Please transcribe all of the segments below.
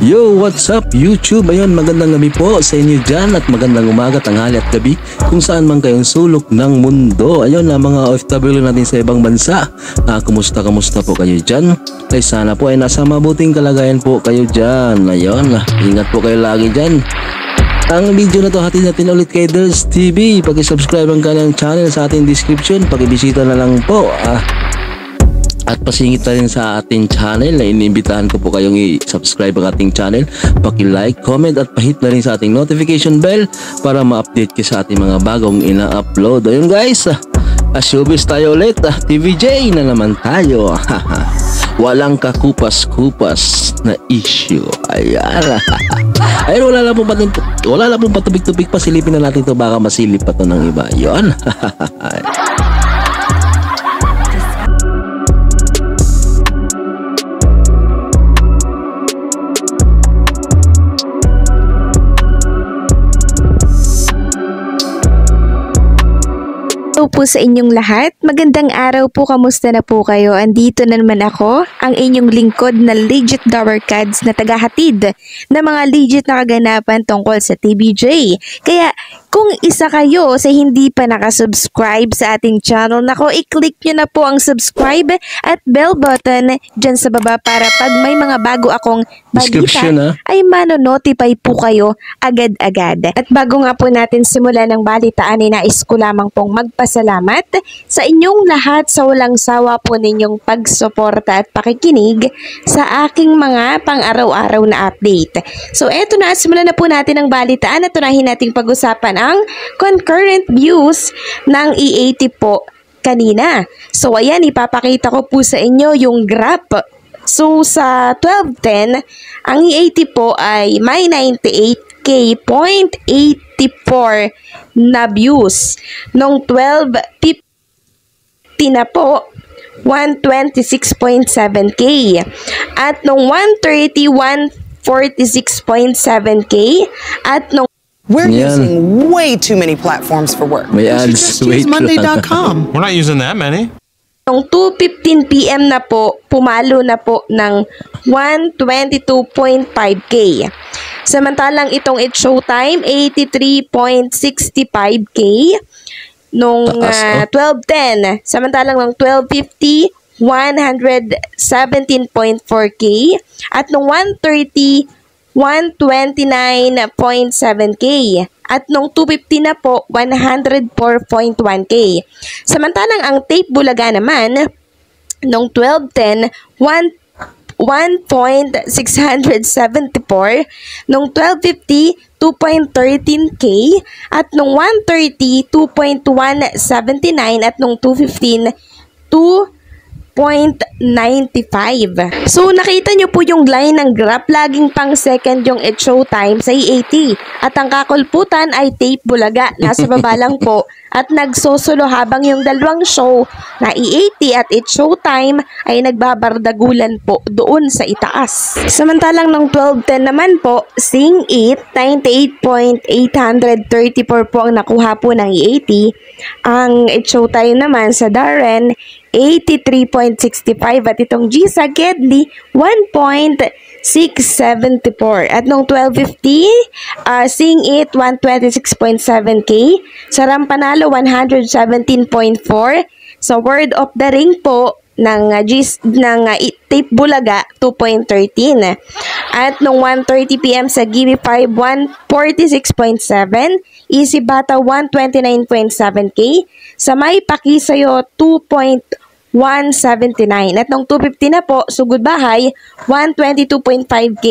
Yo, what's up YouTube? Ayun, magandang gabi po sa inyo dyan at magandang umaga, tanghali at gabi kung saan man kayong sulok ng mundo. Ayun na mga OFW natin sa ibang bansa. Kumusta po kayo dyan? Ay sana po ay nasa mabuting kalagayan po kayo dyan. Ayun, ingat po kayo lagi dyan. Ang video na to hatid natin ulit kay Ders TV. Pag-subscribe ang kanyang channel sa ating description. Pag-ibisita na lang po. At pasingit na rin sa ating channel na iniimbitahan ko po kayong i-subscribe ang ating channel. Paki-like, comment at pahit na rin sa ating notification bell para ma-update kayo sa ating mga bagong ina-upload. Ayun guys, showbiz tayo ulit. TVJ na naman tayo. Walang kakupas-kupas na issue. Ayan. Ayun, wala lang pong patubig-tubig pa. Silipin na natin to, baka masilip pa to ng iba. Ayun. Po sa inyong lahat, magandang araw po, kamusta na po kayo? Andito na naman ako, ang inyong lingkod na legit Dowercads na tagahatid na mga legit na kaganapan tungkol sa TVJ. Kaya kung isa kayo sa hindi pa nakasubscribe sa ating channel, nako, i-click nyo na po ang subscribe at bell button dyan sa baba para pag may mga bago akong balita ay mano-notify po kayo agad-agad. At bago nga po natin simulan ng balitaan, ay nais ko lamang pong magpasalamat sa inyong lahat sa walang sawa po ninyong pagsuporta at pakikinig sa aking mga pang-araw-araw na update. So eto na, simulan na po natin ang balitaan at tunahin nating pag-usapan ang concurrent views ng E80 po kanina. So ayan, ipapakita ko po sa inyo yung graph. So sa 12:10, ang E80 po ay may 98K.84 na views. Nung 12:50 na po, 126.7K. At nung 1:30, 146.7K. At nung we're using way too many platforms for work. May ads, use Monday.com. We're not using that many. Nung 2:15 PM na po, pumalo na po ng 122.5K. Samantalang itong It's Showtime, 83.65K. Nung 12:10, samantalang ng 12:50, 117.4K. At nung 1:30, 129.7K. At nung 2:50 na po, 104.1K. Samantalang ang Tape Bulaga naman, nung 12:10, 1.674. Nung 12:50, 2.13K. At nung 1:30, 2.179. At nung 2:15, 2.95. So nakita nyo po yung line ng graph, laging pang second yung It's Showtime sa E80. At ang kakulputan ay Tape Bulaga, nasa baba lang po. At nagsosolo habang yung dalawang show na E80 at It's Showtime ay nagbabardagulan po doon sa itaas. Samantalang ng 12:10 naman po, Sing It, 98.834 po ang nakuha po ng E80. Ang It's Showtime naman sa Darren, 83.65 at itong Gisa Gedli 1.674. At nung 12:50, Sing It 126.7K, sa Rampanalo 117.4, sa Word of the Ring po ng Tape Bulaga 2.13. At nung 1:30 PM sa Gimme 5, 146.7, Easy Bata 129.7K, sa May Pakisayo 2.179. At nung 2:50 na po, Sugod Bahay 122.5K,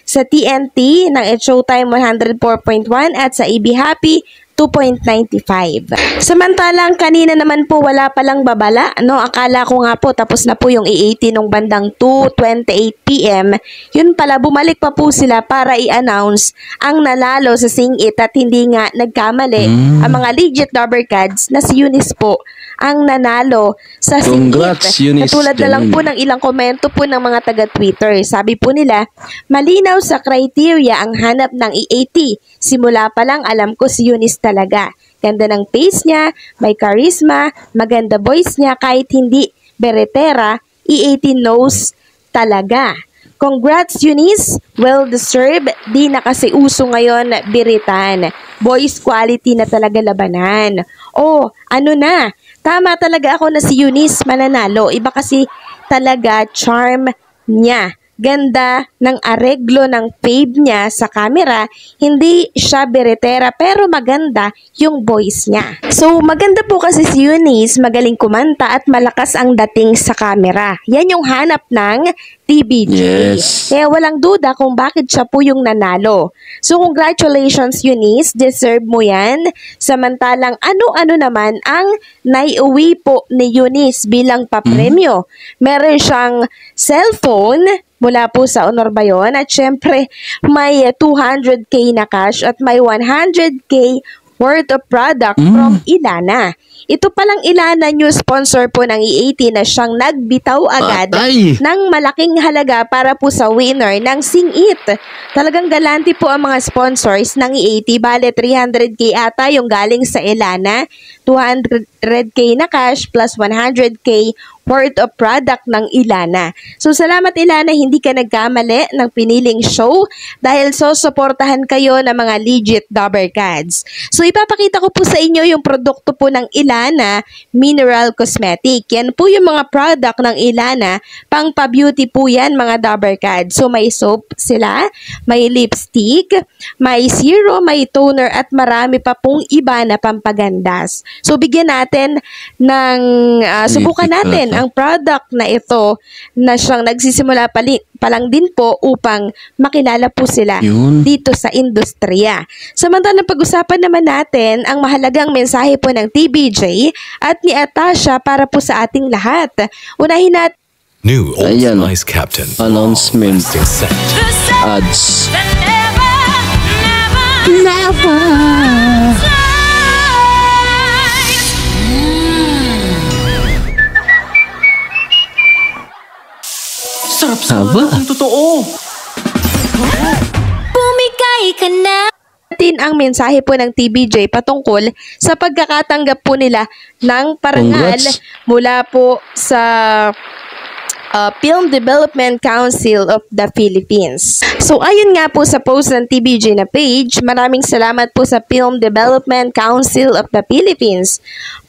sa TNT ng It's Showtime 104.1 at sa AB Happy 2.95. Samantalang kanina naman po wala palang babala, no? Akala ko nga po tapos na po yung E80 nung bandang 2:28 PM. Yun pala, bumalik pa po sila para i-announce ang nanalo sa Sing It at hindi nga nagkamali ang mga legit Dowercads na si Eunice po ang nanalo sa Sing It. Katulad na lang po ng ilang komento po ng mga taga-Twitter. Sabi po nila, malinaw sa criteria ang hanap ng E80. Simula pa lang alam ko si Eunice talaga. Ganda ng face niya, may charisma, maganda voice niya kahit hindi beretera, E80 knows talaga. Congrats, Eunice! Well-deserved. Di na kasi uso ngayon biritan. Boys quality na talaga labanan. Oh, ano na? Tama talaga ako na si Eunice mananalo. Iba kasi talaga charm niya. Ganda ng areglo ng fave niya sa camera. Hindi siya beretera pero maganda yung voice niya. So maganda po kasi si Eunice, magaling kumanta at malakas ang dating sa camera. Yan yung hanap ng TBJ. Yes. Kaya walang duda kung bakit siya po yung nanalo. So congratulations Eunice, deserve mo yan. Samantalang ano-ano naman ang naiuwi po ni Eunice bilang papremyo. Meron siyang cellphone mula po sa Honor ba yun? At syempre, may 200k na cash at may 100k worth of product from Ilana. Ito palang Ilana new sponsor po ng E80 na siyang nagbitaw agad Patay! ng malaking halaga para po sa winner ng Sing-It. Talagang galante po ang mga sponsors ng E80. Bale, 300k ata yung galing sa Ilana, 200k na cash plus 100k worth of product ng Ilana. So salamat Ilana, hindi ka nagkamali ng piniling show dahil susuportahan kayo ng mga legit Dabber Cats. So ipapakita ko po sa inyo yung produkto po ng Ilana Mineral Cosmetic. Yan po yung mga product ng Ilana, pang pa-beauty po yan mga Dabber Cats. So may soap sila, may lipstick, may serum, may toner at marami pa pong iba na pampagandas. So bigyan natin ng subukan natin ang product na ito na siyang nagsisimula pa lang din po upang makilala po sila dito sa industriya. Samantalang pag-usapan naman natin ang mahalagang mensahe po ng TBJ at ni Atasha para po sa ating lahat. Unahin natin New Old Ayan. Spice Captain. Announcement. Plastic scent. Ads. Sarap sa Aba. kung totoo. Bumigay ka na. ang mensahe po ng TBJ patungkol sa pagkakatanggap po nila ng parangal Congrats. mula po sa Film Development Council of the Philippines. So ayun nga po sa post ng TBJ na page, maraming salamat po sa Film Development Council of the Philippines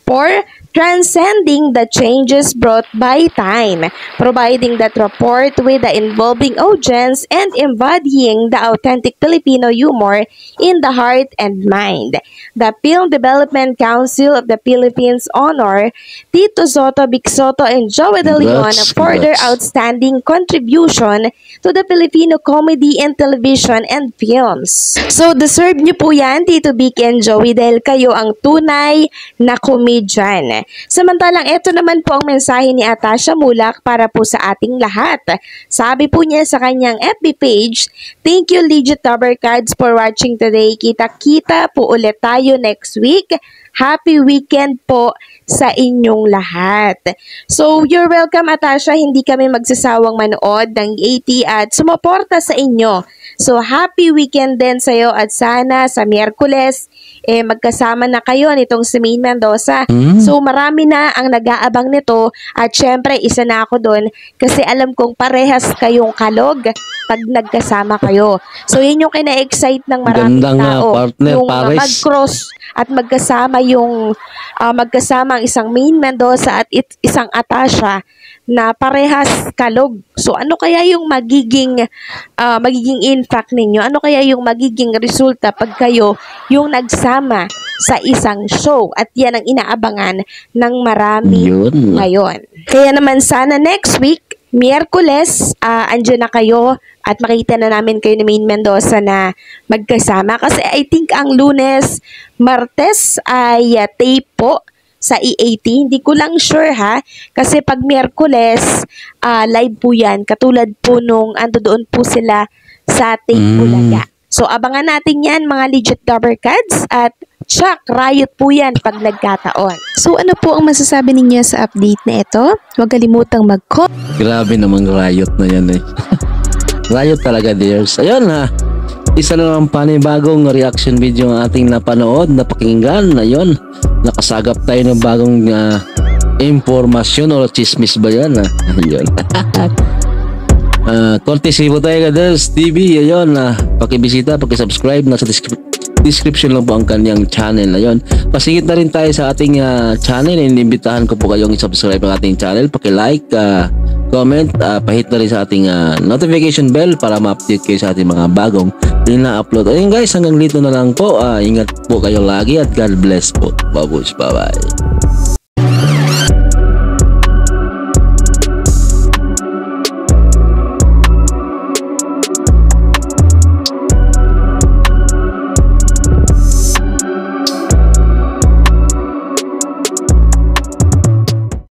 for transcending the changes brought by time, providing that report with the involving audience and embodying the authentic Filipino humor in the heart and mind. The Film Development Council of the Philippines honor Tito Soto, Vic Soto, and Joey De Leon Congrats, for their congrats. outstanding contribution to the Filipino comedy and television and films. So, deserve nyo po yan, Tito Vic and Joey, dahil kayo ang tunay na komedyan. Samantalang ito naman po ang mensahe ni Atasha Mulak para po sa ating lahat. Sabi po niya sa kanyang FB page, "Thank you Legit Dabber Cards for watching today. Kita-kita po ulit tayo next week. Happy weekend po sa inyong lahat." So, you're welcome Atasha. Hindi kami magsasawang manood ng 80 at sumuporta sa inyo. So, happy weekend din sa'yo at sana sa Miyerkules, magkasama na kayo nitong si Maine Mendoza. So, marami na ang nag-aabang nito at syempre, isa na ako doon kasi alam kong parehas kayong kalog pag nagkasama kayo. So, yun yung kina-excite ng maraming Ganda nga, tao. partner, Yung pares. mag-cross at magkasama yung magkasama ang isang Maine Mendoza at isang Atasha na parehas kalog. So ano kaya yung magiging impact ninyo? Ano kaya yung magiging resulta pag kayo yung nagsama sa isang show? At yan ang inaabangan ng marami Yun. ngayon. Kaya naman sana next week, Miyerkules, andyan na kayo at makita na namin kayo ni Maine Mendoza na magkasama. Kasi I think ang Lunes, Martes ay tape po sa E80. Hindi ko lang sure ha. Kasi pag Miyerkules, live po yan. Katulad po nung ando doon po sila sa Tape Bulaga. So abangan natin yan mga legit Dabber Cards at Chuck, riot po yan pag nagkataon. So ano po ang masasabi ninyo sa update na ito? Huwag kalimutang mag-comment. Grabe namang riot na yan eh. Riot talaga dears. Ayun ha. Isa na naman panibagong reaction video ang ating napanood, napakinggan. Ayun. Nakasagap tayo ng bagong impormasyon o chismis ba yan ha? Ayun. Courtesy po tayo Kaders TV. Ayun, pakibisita, pakisubscribe. Nasa description lang po ang kanyang channel. Ayun, pasigit na rin tayo sa ating channel. Inimbitahan ko po kayong i-subscribe ang ating channel. Paki-like, comment, pahit na rin sa ating notification bell para ma-update kayo sa ating mga bagong na-upload. Ayun guys, hanggang dito na lang po. Ingat po kayo lagi at God bless po. Babush, bye-bye.